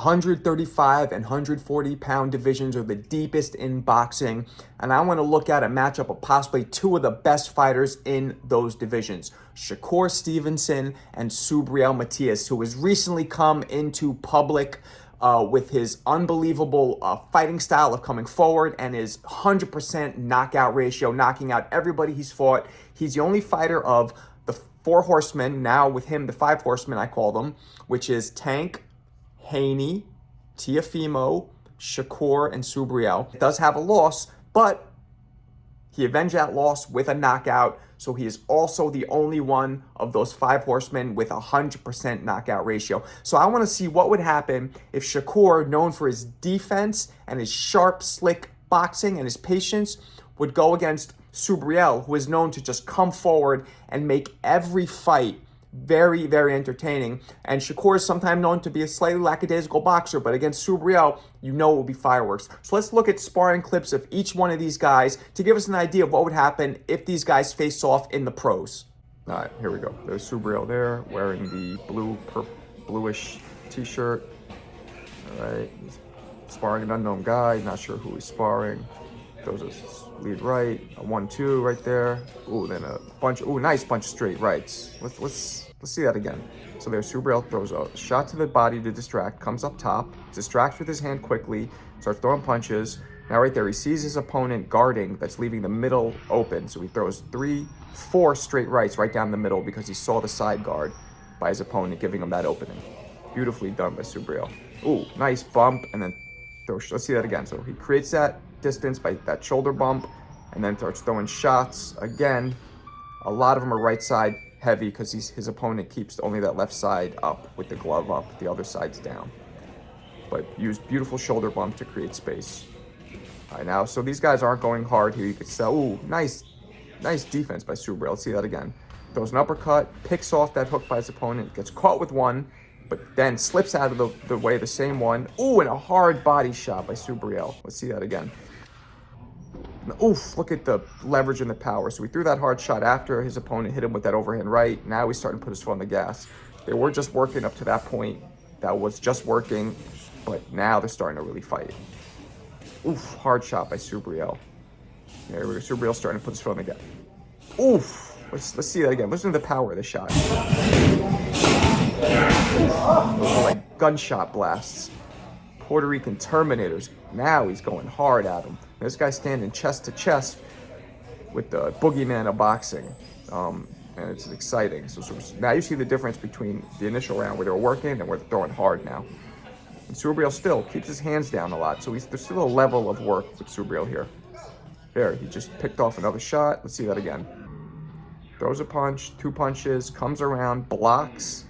135 and 140 pound divisions are the deepest in boxing, and I want to look at a matchup of possibly two of the best fighters in those divisions, Shakur Stevenson and Subriel Matias, who has recently come into public with his unbelievable fighting style of coming forward and his 100% knockout ratio, knocking out everybody he's fought. He's the only fighter of the four horsemen, now with him the five horsemen I call them, which is Tank, Haney, Teofimo, Shakur, and Subriel. It does have a loss, but he avenged that loss with a knockout, so he is also the only one of those five horsemen with a 100% knockout ratio. So I want to see what would happen if Shakur, known for his defense and his sharp, slick boxing and his patience, would go against Subriel, who is known to just come forward and make every fight very, very entertaining. And Shakur is sometimes known to be a slightly lackadaisical boxer, but against Subriel, you know it will be fireworks. So let's look at sparring clips of each one of these guys to give us an idea of what would happen if these guys face off in the pros. All right, here we go. There's Subriel there, wearing the bluish t-shirt. All right, he's sparring an unknown guy, not sure who he's sparring. Throws a lead right, a 1-2 right there. Ooh, then a bunch. Ooh, nice bunch of straight rights. Let's see that again. So there's Subriel, throws a shot to the body to distract, comes up top, distracts with his hand quickly, starts throwing punches. Now right there, he sees his opponent guarding, that's leaving the middle open. So he throws 4 straight rights right down the middle because he saw the side guard by his opponent, giving him that opening. Beautifully done by Subriel. Ooh, nice bump, and then let's see that again. So he creates that distance by that shoulder bump and then starts throwing shots again. A lot of them are right side heavy because his opponent keeps only that left side up with the glove up, the other side's down. But used beautiful shoulder bump to create space. All right, now, so these guys aren't going hard here. You could say, ooh, nice defense by Subriel. Let's see that again. Throws an uppercut, picks off that hook by his opponent, gets caught with one, but then slips out of the way, the same one. Ooh, and a hard body shot by Subriel. Let's see that again. Oof, look at the leverage and the power. So he threw that hard shot after his opponent hit him with that overhand right. Now he's starting to put his foot on the gas. They were just working up to that point. That was just working, but now they're starting to really fight. Oof, hard shot by Subriel. There we go. Subriel starting to put his foot on the gas. Oof, let's see that again. Listen to the power of the shot. Those are like gunshot blasts. Puerto Rican Terminators. Now he's going hard at him. This guy's standing chest to chest with the boogeyman of boxing. And it's exciting. So now you see the difference between the initial round where they were working and where they're throwing hard now. And Subriel still keeps his hands down a lot. So there's still a level of work with Subriel here. There, he just picked off another shot. Let's see that again. Throws a punch, 2 punches, comes around, blocks,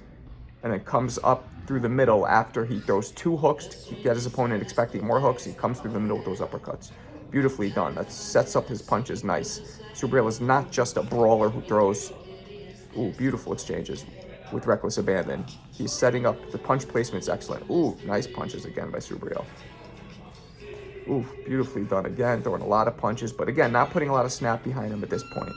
and then comes up through the middle after he throws 2 hooks to get his opponent expecting more hooks. He comes through the middle with those uppercuts. Beautifully done. That sets up his punches nice. Subriel is not just a brawler who throws beautiful exchanges with reckless abandon. He's setting up, the punch placement's excellent. Ooh, nice punches again by Subriel. Ooh, beautifully done again, throwing a lot of punches, but again, not putting a lot of snap behind him at this point.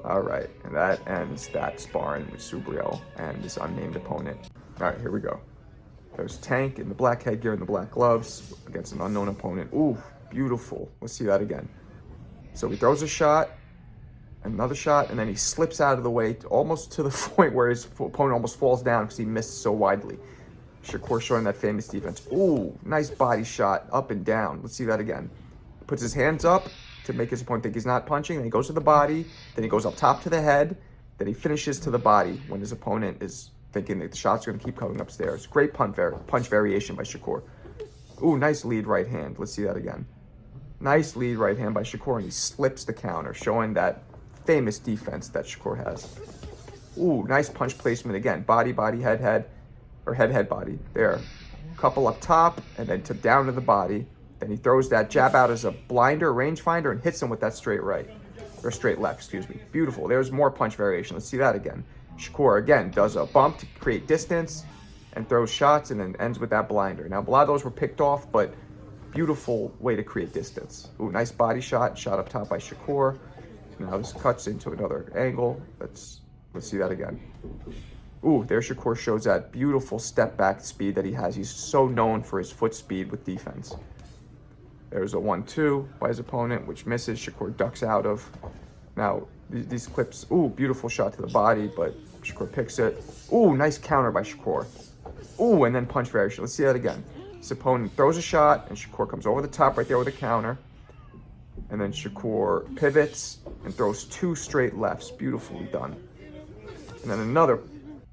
All right, and that ends that sparring with Subriel and his unnamed opponent. All right, here we go. There's Tank in the black headgear and the black gloves against an unknown opponent. Ooh, beautiful. Let's see that again. So he throws a shot, another shot, and then he slips out of the way almost to the point where his opponent almost falls down because he missed so widely. Shakur showing that famous defense. Ooh, nice body shot up and down. Let's see that again. Puts his hands up to make his opponent think he's not punching. Then he goes to the body. Then he goes up top to the head. Then he finishes to the body when his opponent is thinking that the shots are going to keep coming upstairs. Great punch variation by Shakur. Ooh, nice lead right hand. Let's see that again. Nice lead right hand by Shakur, and he slips the counter, showing that famous defense that Shakur has. Ooh, nice punch placement again. Body, head, head, or head, body. There. Couple up top, and then down to the body. Then he throws that jab out as a blinder, rangefinder, and hits him with that straight right. Or straight left, excuse me. Beautiful. There's more punch variation. Let's see that again. Shakur, again, does a bump to create distance and throws shots and then ends with that blinder. Now, a lot of those were picked off, but beautiful way to create distance. Ooh, nice body shot up top by Shakur. Now this cuts into another angle. Let's see that again. Ooh, there Shakur shows that beautiful step back speed that he has. He's so known for his foot speed with defense. There's a 1-2 by his opponent, which misses. Shakur ducks out of. Now, these clips, ooh, beautiful shot to the body, but Shakur picks it. Ooh, nice counter by Shakur. Ooh, and then punch variation. Let's see that again. His opponent throws a shot, and Shakur comes over the top right there with a counter. And then Shakur pivots and throws 2 straight lefts. Beautifully done. And then another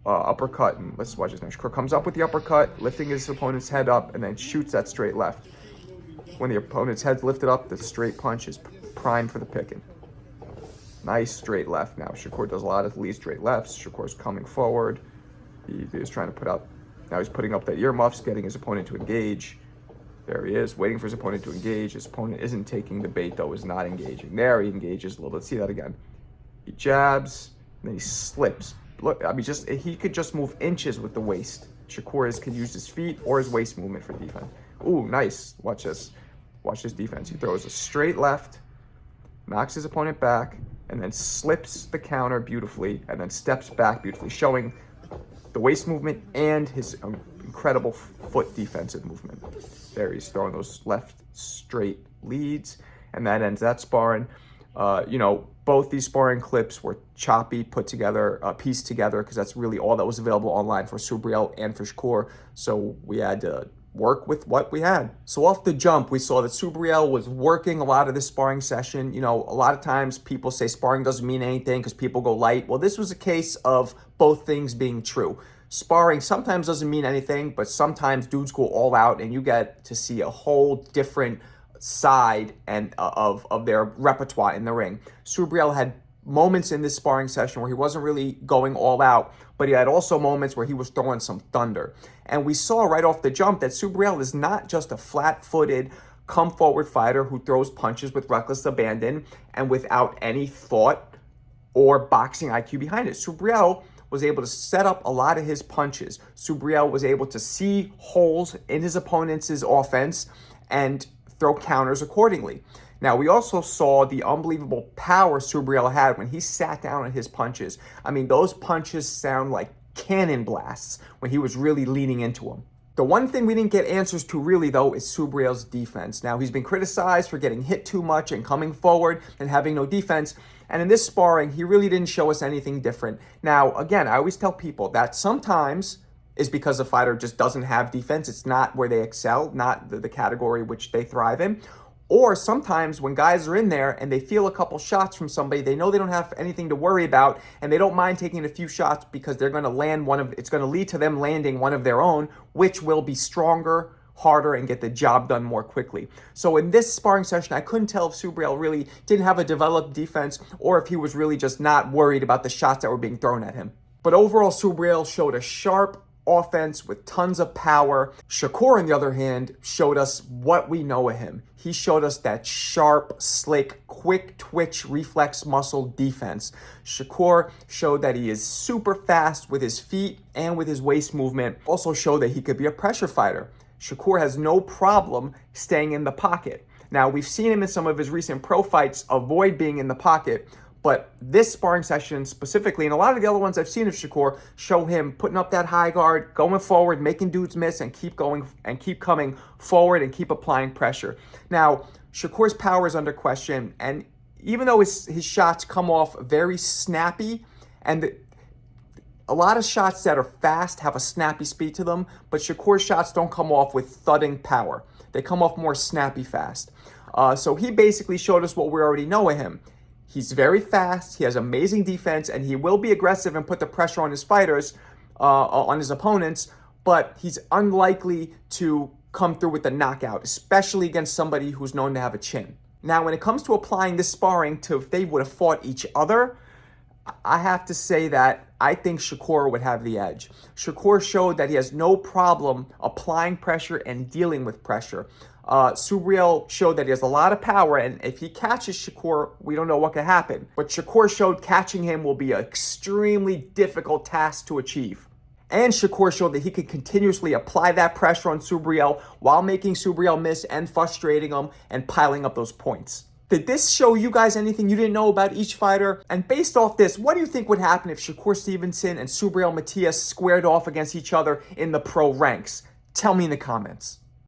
uppercut, and let's watch this now. Shakur comes up with the uppercut, lifting his opponent's head up, and then shoots that straight left. When the opponent's head's lifted up, the straight punch is primed for the picking. Nice straight left now. Shakur does a lot of lead straight lefts. Shakur's coming forward. He's trying to put out, now he's putting up that earmuffs, getting his opponent to engage. There he is, waiting for his opponent to engage. His opponent isn't taking the bait, though, is not engaging. There he engages a little bit. Let's see that again. He jabs, and then he slips. Look, I mean, he could just move inches with the waist. Shakur can use his feet or his waist movement for defense. Ooh, nice. Watch this. Watch this defense. He throws a straight left, knocks his opponent back, and then slips the counter beautifully, and then steps back beautifully, showing the waist movement and his incredible foot defensive movement. There, he's throwing those left straight leads, and that ends that sparring. Both these sparring clips were choppy, put together, pieced together, because that's really all that was available online for Subriel and for Shakur. So we had to work with what we had. So off the jump, we saw that Subriel was working a lot of this sparring session. A lot of times people say sparring doesn't mean anything because people go light. Well, this was a case of both things being true. Sparring sometimes doesn't mean anything, but sometimes dudes go all out and you get to see a whole different side and of their repertoire in the ring. Subriel had moments in this sparring session where he wasn't really going all out, but he had also moments where he was throwing some thunder. And we saw right off the jump that Subriel is not just a flat-footed, come-forward fighter who throws punches with reckless abandon and without any thought or boxing IQ behind it. Subriel was able to set up a lot of his punches. Subriel was able to see holes in his opponent's offense and throw counters accordingly. Now, we also saw the unbelievable power Subriel had when he sat down on his punches. I mean, those punches sound like cannon blasts when he was really leaning into them. The one thing we didn't get answers to really, though, is Subriel's defense. Now, he's been criticized for getting hit too much and coming forward and having no defense. And in this sparring, he really didn't show us anything different. Now, again, I always tell people that sometimes is because the fighter just doesn't have defense. It's not where they excel, not the category which they thrive in. Or sometimes when guys are in there and they feel a couple shots from somebody, they know they don't have anything to worry about and they don't mind taking a few shots because they're going to land it's going to lead to them landing one of their own, which will be stronger, harder, and get the job done more quickly. So in this sparring session, I couldn't tell if Subriel really didn't have a developed defense or if he was really just not worried about the shots that were being thrown at him. But overall, Subriel showed a sharp offense with tons of power. Shakur, on the other hand, showed us what we know of him. He showed us that sharp, slick, quick twitch reflex muscle defense. Shakur showed that he is super fast with his feet and with his waist movement. Also showed that he could be a pressure fighter. Shakur has no problem staying in the pocket. Now, we've seen him in some of his recent pro fights avoid being in the pocket, but this sparring session specifically, and a lot of the other ones I've seen of Shakur, show him putting up that high guard, going forward, making dudes miss, and keep going and keep coming forward and keep applying pressure. Now, Shakur's power is under question, and even though his shots come off very snappy, and a lot of shots that are fast have a snappy speed to them, but Shakur's shots don't come off with thudding power. They come off more snappy fast. So he basically showed us what we already know of him. He's very fast, he has amazing defense, and he will be aggressive and put the pressure on his fighters, on his opponents, but he's unlikely to come through with the knockout, especially against somebody who's known to have a chin. Now, when it comes to applying this sparring to if they would have fought each other, I have to say that I think Shakur would have the edge. Shakur showed that he has no problem applying pressure and dealing with pressure. Subriel showed that he has a lot of power, and if he catches Shakur, we don't know what could happen. But Shakur showed catching him will be an extremely difficult task to achieve. And Shakur showed that he could continuously apply that pressure on Subriel while making Subriel miss and frustrating him and piling up those points. Did this show you guys anything you didn't know about each fighter? And based off this, what do you think would happen if Shakur Stevenson and Subriel Matias squared off against each other in the pro ranks? Tell me in the comments.